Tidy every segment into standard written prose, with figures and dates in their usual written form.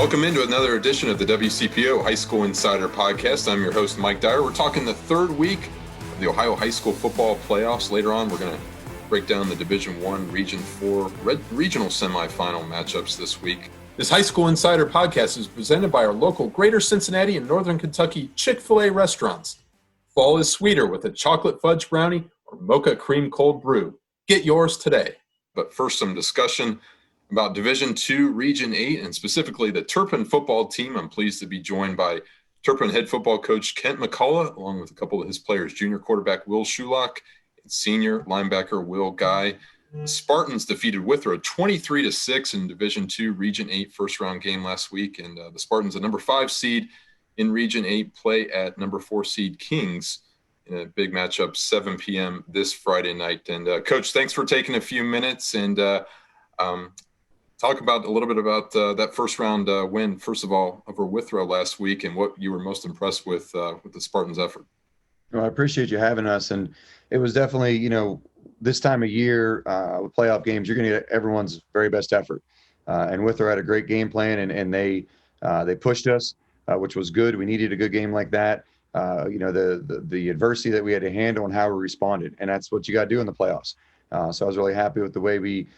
Welcome into another edition of the WCPO High School Insider podcast. I'm your host, Mike Dyer. We're talking the third week of the Ohio High School football playoffs. Later on, we're going to break down the Division I, Region 4 regional semifinal matchups this week. This High School Insider podcast is presented by our local Greater Cincinnati and Northern Kentucky Chick-fil-A restaurants. Fall is sweeter with a chocolate fudge brownie or mocha cream cold brew. Get yours today. But first, some discussion about Division II, Region 8, and specifically the Turpin football team. I'm pleased to be joined by Turpin head football coach Kent McCullough, along with a couple of his players, junior quarterback Will Shulock and senior linebacker Will Guy. The Spartans defeated Withrow 23-6 in Division II, Region 8 first-round game last week, and the Spartans, a number 5 seed in Region 8, play at number 4 seed Kings in a big matchup, 7 p.m. this Friday night. And Coach, thanks for taking a few minutes and talk about a little bit about that first round win, first of all, over Withrow last week, and what you were most impressed with the Spartans' effort. Well, I appreciate you having us. And it was definitely, this time of year with playoff games, you're going to get everyone's very best effort. And Withrow had a great game plan, and they pushed us, which was good. We needed a good game like that. The adversity that we had to handle and how we responded. And that's what you got to do in the playoffs. So I was really happy with the way we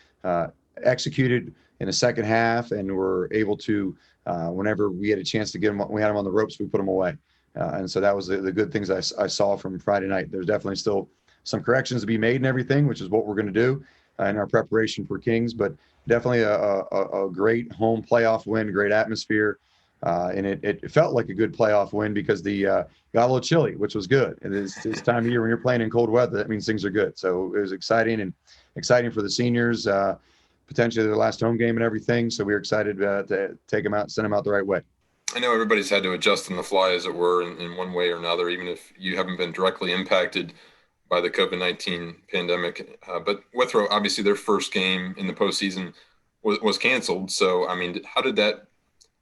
executed in the second half, and were able to, whenever we had a chance to get them, we had them on the ropes, we put them away. And so that was the good things I saw from Friday night. There's definitely still some corrections to be made and everything, which is what we're going to do in our preparation for Kings, but definitely a great home playoff win, great atmosphere. And it felt like a good playoff win because got a little chilly, which was good. And it's this time of year when you're playing in cold weather, that means things are good. So it was exciting for the seniors, potentially their last home game and everything. So we were excited to take them out, send them out the right way. I know everybody's had to adjust on the fly, as it were, in one way or another, even if you haven't been directly impacted by the COVID-19 pandemic. But Withrow, obviously their first game in the postseason was canceled. So, I mean, how did that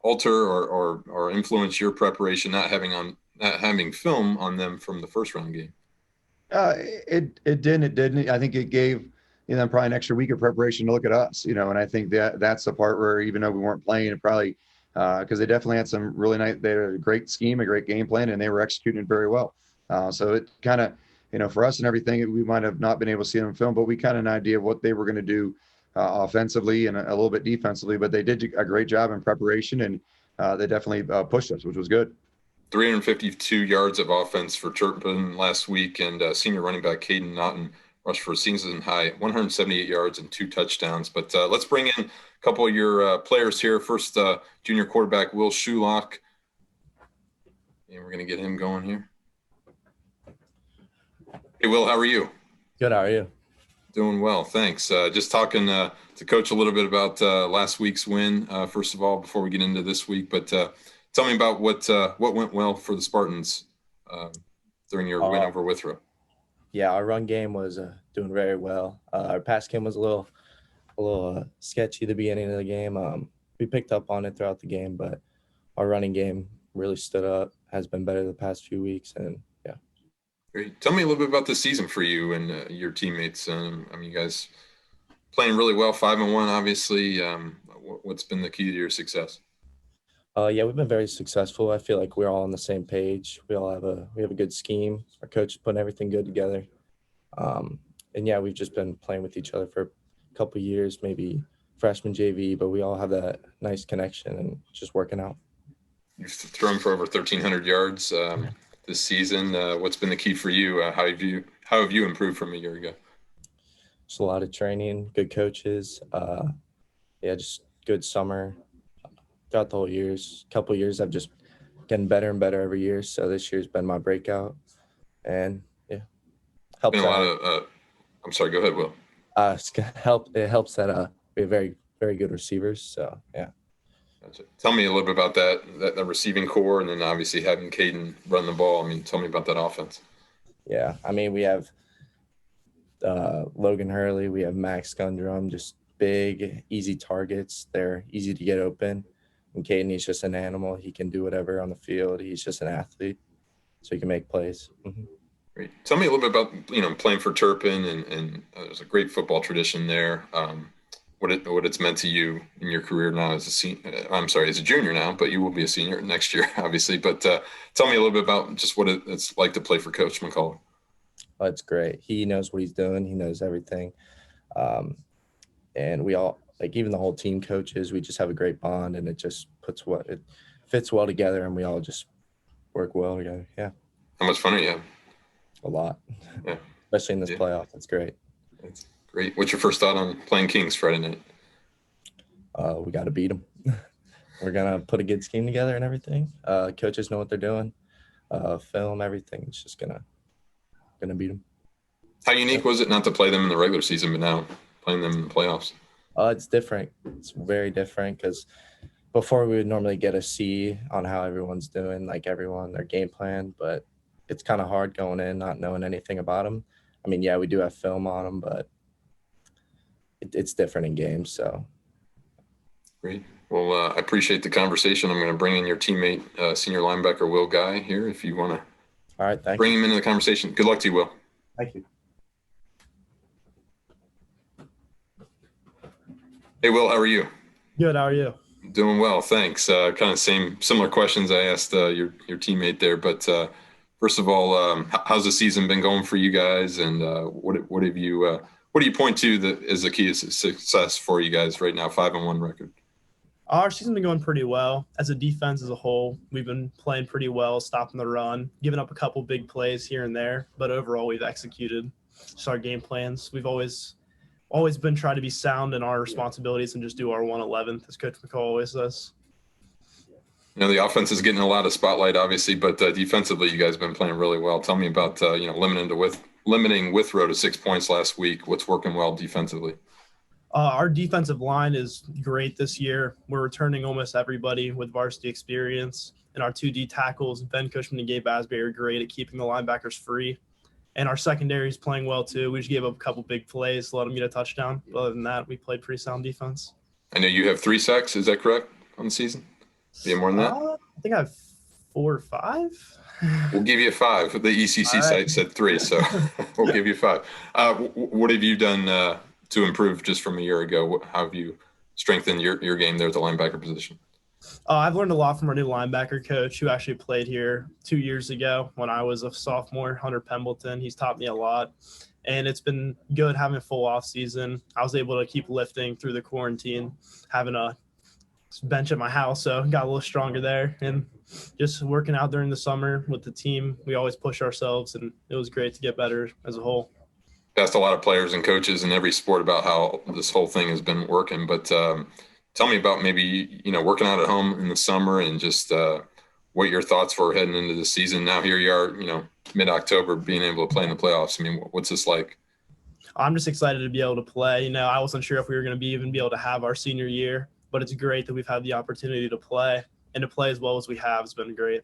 alter or influence your preparation, not having film on them from the first round game? It didn't. I think it gave probably an extra week of preparation to look at us, and I think that's the part where, even though we weren't playing, it probably because they definitely had some really nice, they had a great scheme, a great game plan, and they were executing it very well. So it kind of, for us and everything, we might have not been able to see them in film, but we kind of an idea of what they were going to do offensively and a little bit defensively, but they did a great job in preparation, and they definitely pushed us, which was good. 352 yards of offense for Turpin last week, and senior running back Caden Naughton rushed for a season high 178 yards and 2 touchdowns. But let's bring in a couple of your players here. First, junior quarterback Will Shulock. And we're going to get him going here. Hey, Will, how are you? Good. How are you? Doing well, thanks. Just talking to Coach a little bit about last week's win, first of all, before we get into this week. But tell me about what went well for the Spartans during your win over Withrow. Yeah, our run game was doing very well. Our pass game was a little sketchy at the beginning of the game. We picked up on it throughout the game, but our running game really stood up, has been better the past few weeks, and yeah. Great. Tell me a little bit about the season for you and your teammates. I mean, you guys playing really well, 5-1, obviously. What's been the key to your success? Yeah, we've been very successful. I feel like we're all on the same page. We have a good scheme. Our coach is putting everything good together. And yeah, we've just been playing with each other for a couple of years, maybe freshman JV, but we all have that nice connection and just working out. You've thrown for over 1,300 yards this season. What's been the key for you? How have you improved from a year ago? Just a lot of training, good coaches. Just good summer. Throughout the whole couple of years, I've just getting better and better every year. So this year's been my breakout, and yeah, helps. Been a lot of. I'm sorry. Go ahead, Will. It helps that we have very, very good receivers. So yeah. Gotcha. Tell me a little bit about that receiving core, and then obviously having Caden run the ball. I mean, tell me about that offense. Yeah, I mean, we have Logan Hurley, we have Max Gundrum, just big, easy targets. They're easy to get open. And Caden, he's just an animal. He can do whatever on the field. He's just an athlete, so he can make plays. Mm-hmm. Great. Tell me a little bit about playing for Turpin, and there's a great football tradition there. what it's meant to you in your career now as as a junior now, but you will be a senior next year, obviously. But tell me a little bit about just what it's like to play for Coach McCullough. Oh, it's great. He knows what he's doing. He knows everything. And we all, like, even the whole team coaches, we just have a great bond, and it fits well together, and we all just work well together. Yeah. How much fun are you having? A lot. Yeah. Especially in this playoff. That's great. That's great. What's your first thought on playing Kings Friday night? We got to beat them. We're going to put a good scheme together and everything. Coaches know what they're doing. Film, everything. It's just gonna beat them. How unique was it not to play them in the regular season, but now playing them in the playoffs? It's different. It's very different because before we would normally get a see on how everyone's doing, like their game plan, but it's kind of hard going in not knowing anything about them. I mean, yeah, we do have film on them, but it's different in games. So great. Well, I appreciate the conversation. I'm going to bring in your teammate, senior linebacker Will Guy here, if you want to. All right, thank you. Bring him into the conversation. Good luck to you, Will. Thank you. Hey, Will, how are you? Good. How are you? Doing well, thanks. Kind of similar questions I asked your teammate there. But first of all, how's the season been going for you guys, and what do you point to that is the key to success for you guys right now? 5-1 record. Our season's been going pretty well. As a defense as a whole, we've been playing pretty well, stopping the run, giving up a couple big plays here and there, but overall we've executed just our game plans. We've always been trying to be sound in our responsibilities and just do our 1/11th, as Coach McCullough always says. You know, the offense is getting a lot of spotlight, obviously, but defensively, you guys have been playing really well. Tell me about limiting Withrow to 6 points last week. What's working well defensively? Our defensive line is great this year. We're returning almost everybody with varsity experience, and our 2D tackles, Ben Cushman and Gabe Asbury, are great at keeping the linebackers free. And our secondary is playing well too. We just gave up a couple big plays to let them get a touchdown. But other than that, we played pretty sound defense. I know you have 3 sacks. Is that correct on the season? Do you have more than that? I think I have 4 or 5. We'll give you 5. The ECC site said 3, so we'll give you 5. What have you done to improve just from a year ago? How have you strengthened your game there at the linebacker position? I've learned a lot from our new linebacker coach, who actually played here 2 years ago when I was a sophomore, Hunter Pembleton. He's taught me a lot, and it's been good having a full off season. I was able to keep lifting through the quarantine, having a bench at my house, so got a little stronger there, and just working out during the summer with the team. We always push ourselves, and it was great to get better as a whole. Asked a lot of players and coaches in every sport about how this whole thing has been working, but tell me about maybe, working out at home in the summer and just what your thoughts were heading into the season. Now here you are, mid-October, being able to play in the playoffs. I mean, what's this like? I'm just excited to be able to play. I wasn't sure if we were going to even be able to have our senior year, but it's great that we've had the opportunity to play, and to play as well as we have has been great.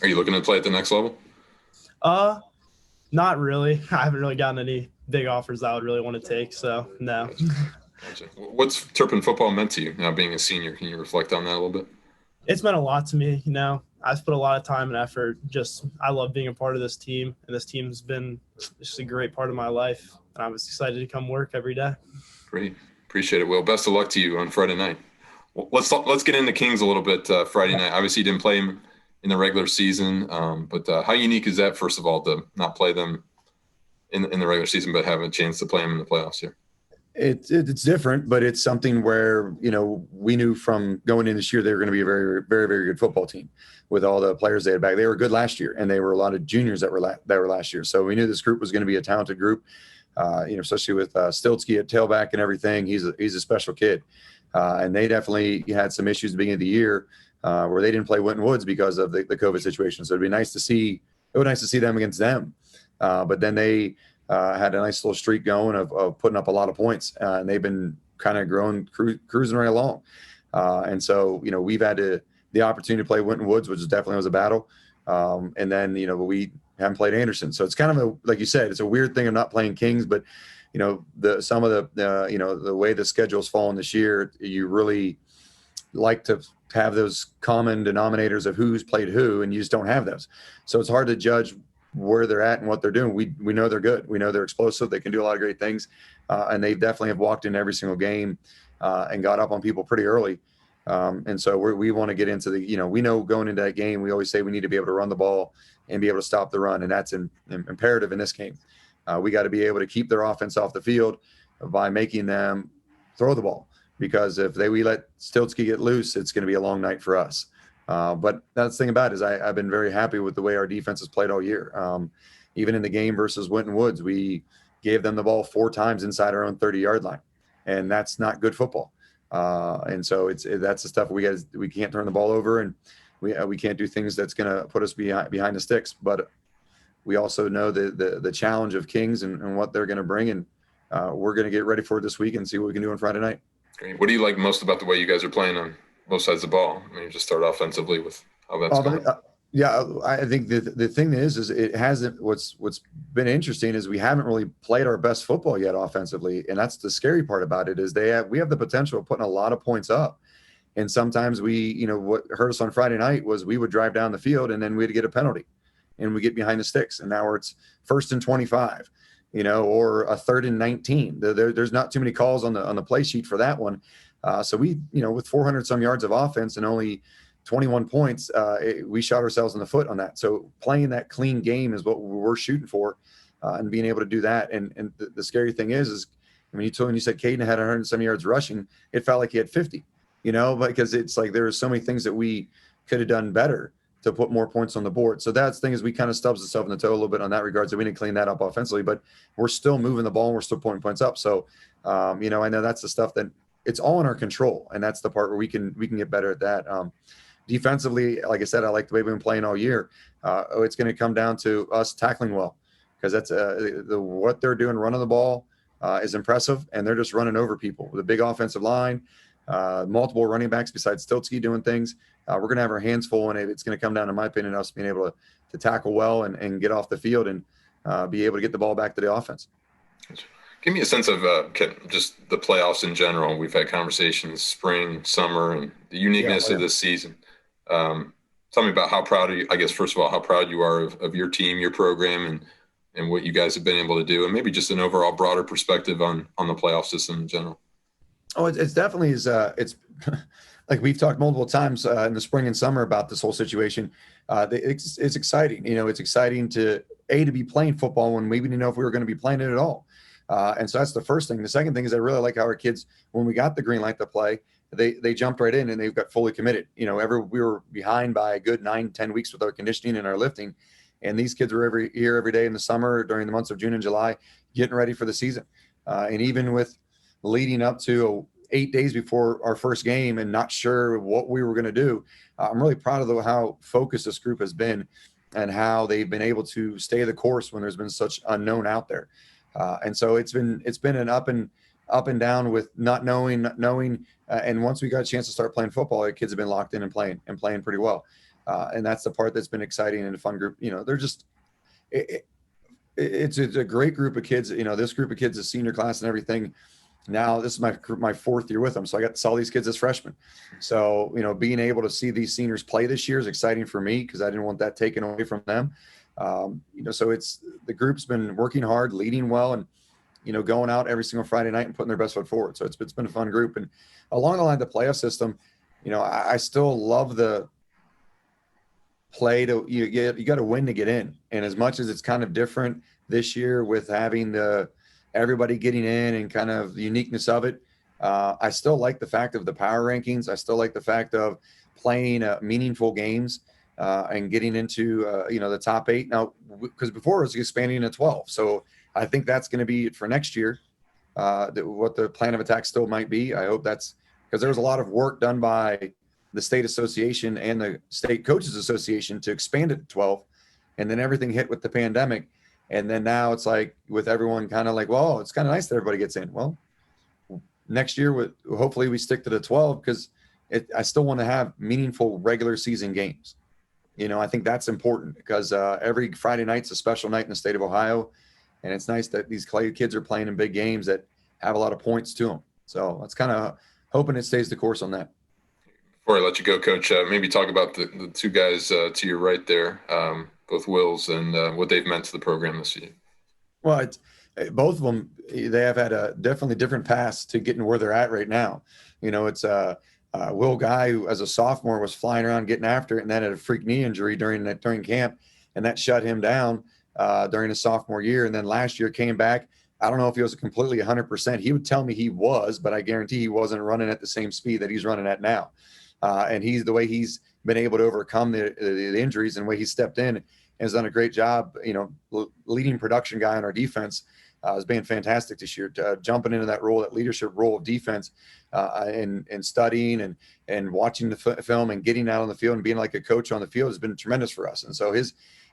Are you looking to play at the next level? Not really. I haven't really gotten any big offers I would really want to take, so no. Gotcha. What's Turpin football meant to you now being a senior? Can you reflect on that a little bit? It's meant a lot to me. I've put a lot of time and effort. I love being a part of this team, and this team's been just a great part of my life, and I was excited to come work every day. Great. Appreciate it, Will. Best of luck to you on Friday night. Well, let's get into Kings a little bit Friday night. Obviously, you didn't play him in the regular season, but how unique is that, first of all, to not play them in the regular season, but have a chance to play them in the playoffs here? It's different, but it's something where, we knew from going in this year they were going to be a very, very, very good football team with all the players they had back. They were good last year, and they were a lot of juniors that were last year. So we knew this group was going to be a talented group, especially with Stiltsky at tailback and everything. He's a special kid. And they definitely had some issues at the beginning of the year where they didn't play Winton Woods because of the COVID situation. So it'd be nice to see them against them. But then they had a nice little streak going of putting up a lot of points, and they've been kind of cruising right along. And so, we've had the opportunity to play Winton Woods, which definitely was a battle. And then, we haven't played Anderson. So it's kind of like you said, it's a weird thing of not playing Kings, but some of the way the schedule's fallen this year, you really like to have those common denominators of who's played who, and you just don't have those. So it's hard to judge where they're at and what they're doing. We know they're good. We know they're explosive. They can do a lot of great things. And they definitely have walked in every single game and got up on people pretty early. And so we want to get into we know going into that game, we always say we need to be able to run the ball and be able to stop the run. And that's imperative in this game. We got to be able to keep their offense off the field by making them throw the ball, because if we let Stiltsky get loose, it's going to be a long night for us. But that's the thing about it is I've been very happy with the way our defense has played all year. Even in the game versus Winton Woods, we gave them the ball 4 times inside our own 30-yard line, and that's not good football. And so that's the stuff we can't turn the ball over, and we can't do things that's going to put us behind the sticks. But we also know the challenge of Kings and what they're going to bring, and we're going to get ready for it this week and see what we can do on Friday night. Great. What do you like most about the way you guys are playing on both sides of the ball? I mean, just start offensively with how that's going. Yeah, I think the thing is it hasn't. What's been interesting is we haven't really played our best football yet offensively, and that's the scary part about it. Is we have the potential of putting a lot of points up, and sometimes what hurt us on Friday night was we would drive down the field and then we'd get a penalty, and we get behind the sticks, and now it's 1st and 25, or a 3rd and 19. There's not too many calls on the play sheet for that one. So we, with 400 some yards of offense and only 21 points, we shot ourselves in the foot on that. So playing that clean game is what we're shooting for, and being able to do that. And the scary thing is when you said Caden had 100 some yards rushing, it felt like he had 50, because it's like there are so many things that we could have done better to put more points on the board. So that's the thing is we kind of stubs ourselves in the toe a little bit on that regard. So we didn't clean that up offensively, but we're still moving the ball and we're still putting points up. So, I know that's the stuff that it's all in our control. And that's the part where we can get better at that. Defensively, like I said, I like the way we've been playing all year. It's going to come down to us tackling well, because that's what they're doing running the ball is impressive, and they're just running over people with a big offensive line, multiple running backs besides Stiltsky doing things. We're going to have our hands full, and it's going to come down, in my opinion, us being able to tackle well and get off the field and be able to get the ball back to the offense. Give me a sense of just the playoffs in general. We've had conversations spring, summer, and the uniqueness of this season. Tell me about how proud of you, I guess, first of all, how proud you are of your team, your program, and what you guys have been able to do, and maybe just an overall broader perspective on the playoff system in general. Oh, it's definitely it's like we've talked multiple times in the spring and summer about this whole situation. It's exciting. It's exciting to be playing football when we didn't know if we were going to be playing it at all. And so that's the first thing. The second thing is I really like how our kids, when we got the green light to play, they jumped right in and they've got fully committed. We were behind by a good 9-10 weeks with our conditioning and our lifting. And these kids were every day in the summer during the months of June and July, getting ready for the season. And even with leading up to 8 days before our first game and not sure what we were going to do, I'm really proud of how focused this group has been and how they've been able to stay the course when there's been such unknown out there. And so it's been an up and down with not knowing. And once we got a chance to start playing football, the kids have been locked in and playing pretty well. And that's the part that's been exciting and a fun group. They're just, it's a great group of kids. This group of kids is senior class and everything. Now this is my 4th year with them. So I got to see all these kids as freshmen. So, being able to see these seniors play this year is exciting for me because I didn't want that taken away from them. So it's the group's been working hard, leading well, and, going out every single Friday night and putting their best foot forward. So it's been a fun group. And along the line of the playoff system, I still love the play you got to win to get in. And as much as it's kind of different this year with having everybody getting in and kind of the uniqueness of it, I still like the fact of the power rankings. I still like the fact of playing meaningful games and getting into the top 8 now, because before it was expanding to 12. So I think that's going to be it for next year. What the plan of attack still might be. I hope that's because there was a lot of work done by the state association and the state coaches association to expand it to 12, and then everything hit with the pandemic. And then now it's like with everyone kind of like, well, it's kind of nice that everybody gets in. Well, next year, hopefully we stick to the 12 because I still want to have meaningful regular season games. I think that's important because every Friday night's a special night in the state of Ohio. And it's nice that these kids are playing in big games that have a lot of points to them. So that's kind of hoping it stays the course on that. Before I let you go, Coach, maybe talk about the 2 guys to your right there. both Wills and what they've meant to the program this year. Well, both of them, they have had a definitely different paths to getting where they're at right now. It's Will Guy, who as a sophomore was flying around getting after it, and then had a freak knee injury during camp, and that shut him down during his sophomore year. And then last year came back. I don't know if he was completely 100%. He would tell me he was, but I guarantee he wasn't running at the same speed that he's running at now. And the way he's been able to overcome the injuries and the way he stepped in has done a great job. Leading production guy on our defense has been fantastic this year. Jumping into that role, that leadership role of defense, and studying and watching the film and getting out on the field and being like a coach on the field has been tremendous for us. And so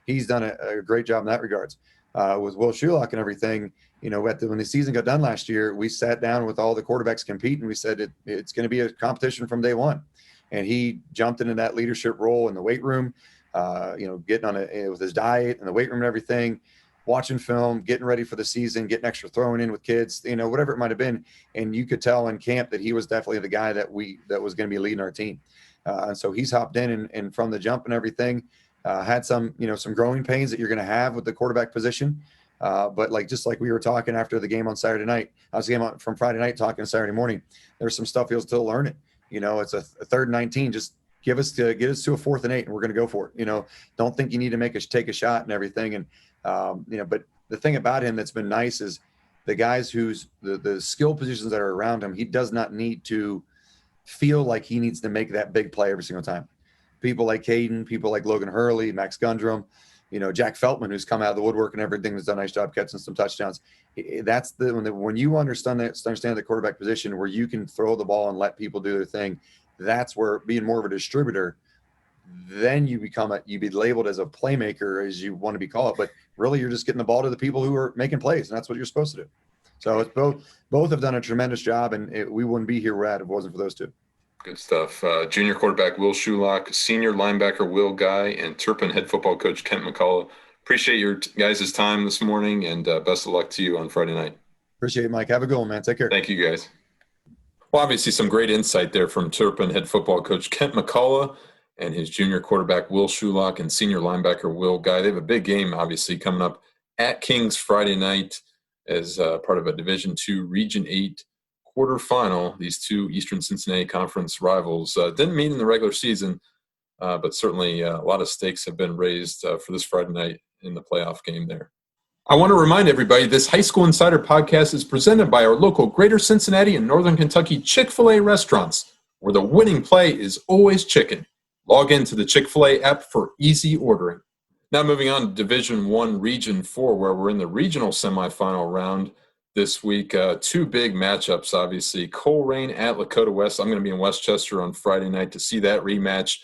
he's done a great job in that regards. With Will Shulock and everything, when the season got done last year, we sat down with all the quarterbacks competing. We said it's going to be a competition from day one. And he jumped into that leadership role in the weight room, getting on with his diet and the weight room and everything, watching film, getting ready for the season, getting extra throwing in with kids, whatever it might have been. And you could tell in camp that he was definitely the guy that was going to be leading our team. And so he's hopped in and from the jump and everything, had some growing pains that you're going to have with the quarterback position. But just like we were talking after the game on Saturday night, I was from Friday night talking Saturday morning, there's some stuff he'll still learn it. It's a 3rd and 19, just get us to a 4th and 8 and we're going to go for it. Don't think you need to take a shot and everything. And, but the thing about him that's been nice is the guys who's the skill positions that are around him, he does not need to feel like he needs to make that big play every single time. People like Caden, people like Logan Hurley, Max Gundrum, Jack Feltman, who's come out of the woodwork and everything, has done a nice job catching some touchdowns. That's when you understand the quarterback position where you can throw the ball and let people do their thing. That's where being more of a distributor, then you be labeled as a playmaker, as you want to be called. But really, you're just getting the ball to the people who are making plays, and that's what you're supposed to do. So it's both have done a tremendous job, and we wouldn't be here we're at if it wasn't for those two. Good stuff. Junior quarterback Will Shulock, senior linebacker Will Guy, and Turpin head football coach Kent McCullough. Appreciate your guys' time this morning, and best of luck to you on Friday night. Appreciate it, Mike. Have a good one, man. Take care. Thank you, guys. Well, obviously some great insight there from Turpin head football coach Kent McCullough and his junior quarterback Will Shulock and senior linebacker Will Guy. They have a big game, obviously, coming up at Kings Friday night as part of a Division II Region 8 quarterfinal. These two Eastern Cincinnati Conference rivals didn't meet in the regular season, but certainly a lot of stakes have been raised for this Friday night in the playoff game there. I want to remind everybody this High School Insider podcast is presented by our local Greater Cincinnati and Northern Kentucky Chick-fil-A restaurants, where the winning play is always chicken. Log into the Chick-fil-A app for easy ordering. Now moving on to Division I Region 4, where we're in the regional semifinal round this week. Two big matchups, obviously. Colerain at Lakota West. I'm going to be in Westchester on Friday night to see that rematch.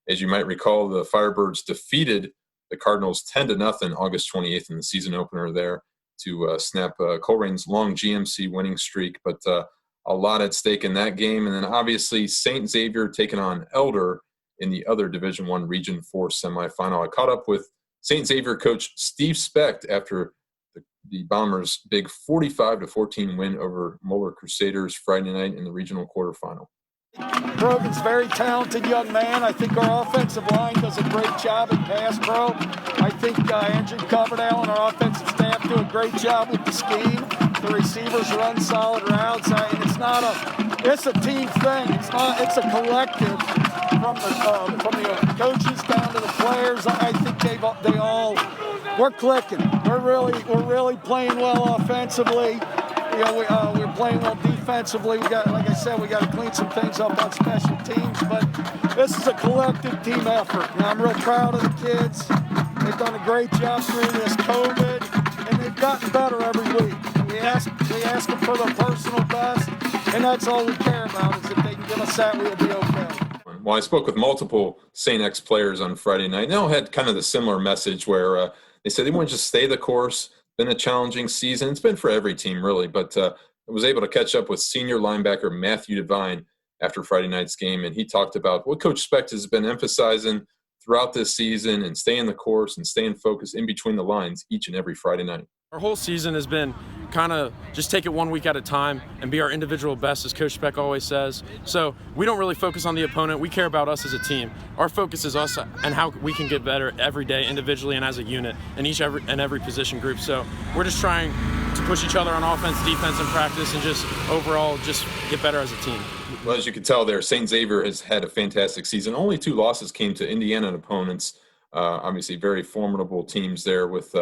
As you might recall, the Firebirds defeated the Cardinals 10-0 August 28th in the season opener there to snap Colerain's long GMC winning streak. But a lot at stake in that game. And then obviously St. Xavier taking on Elder in the other Division I Region 4 semifinal. I caught up with St. Xavier coach Steve Specht after the Bombers' big 45-14 win over Moeller Crusaders Friday night in the regional quarterfinal. Brogan's a very talented young man. I think our offensive line does a great job in pass pro. I think Andrew Coverdale and our offensive staff do a great job with the scheme. The receivers run solid routes, and it's a team thing. It's a collective from the coaches down to the players. I think we're clicking. We're really playing well offensively. We're playing well defensively. Like I said, we got to clean some things up on special teams, but this is a collective team effort. And I'm real proud of the kids. They've done a great job through this COVID, and they've gotten better every week. We ask them for their personal best, and that's all we care about is if they can give us that, we'll be okay. Well, I spoke with multiple St. X players on Friday night. They all had kind of the similar message where they said they want to just stay the course. Been a challenging season. It's been for every team, really, but I was able to catch up with senior linebacker Matthew Devine after Friday night's game, and he talked about what Coach Specht has been emphasizing throughout this season and staying the course and staying focused in between the lines each and every Friday night. Our whole season has been kind of just take it 1 week at a time and be our individual best, as Coach Speck always says. So we don't really focus on the opponent. We care about us as a team. Our focus is us and how we can get better every day, individually and as a unit, in every position group. So we're just trying to push each other on offense, defense, and practice, and just overall just get better as a team. Well, as you can tell there, St. Xavier has had a fantastic season. Only 2 losses came to Indiana opponents. Obviously, very formidable teams there with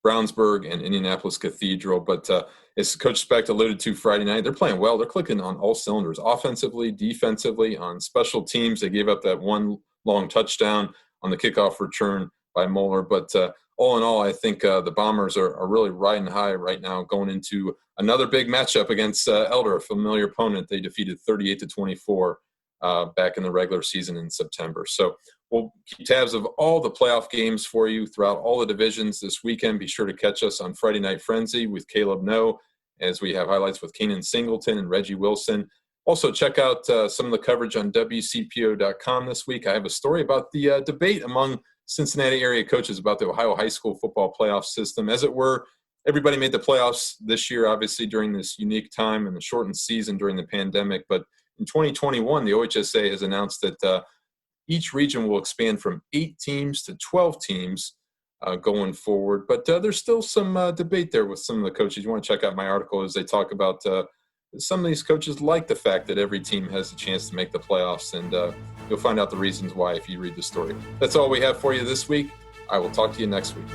Brownsburg and Indianapolis Cathedral. But as Coach Speck alluded to Friday night, they're playing well. They're clicking on all cylinders, offensively, defensively, on special teams. They gave up that one long touchdown on the kickoff return by Moeller. But all in all, I think the Bombers are really riding high right now, going into another big matchup against Elder, a familiar opponent. They defeated 38-24 back in the regular season in September. So we'll keep tabs of all the playoff games for you throughout all the divisions this weekend. Be sure to catch us on Friday Night Frenzy with Caleb No, as we have highlights with Keenan Singleton and Reggie Wilson. Also, check out some of the coverage on WCPO.com this week. I have a story about the debate among Cincinnati area coaches about the Ohio high school football playoff system. As it were, everybody made the playoffs this year, obviously, during this unique time and the shortened season during the pandemic. But in 2021, the OHSA has announced that each region will expand from 8 teams to 12 teams going forward. But there's still some debate there with some of the coaches. You want to check out my article as they talk about some of these coaches like the fact that every team has a chance to make the playoffs, and you'll find out the reasons why if you read the story. That's all we have for you this week. I will talk to you next week.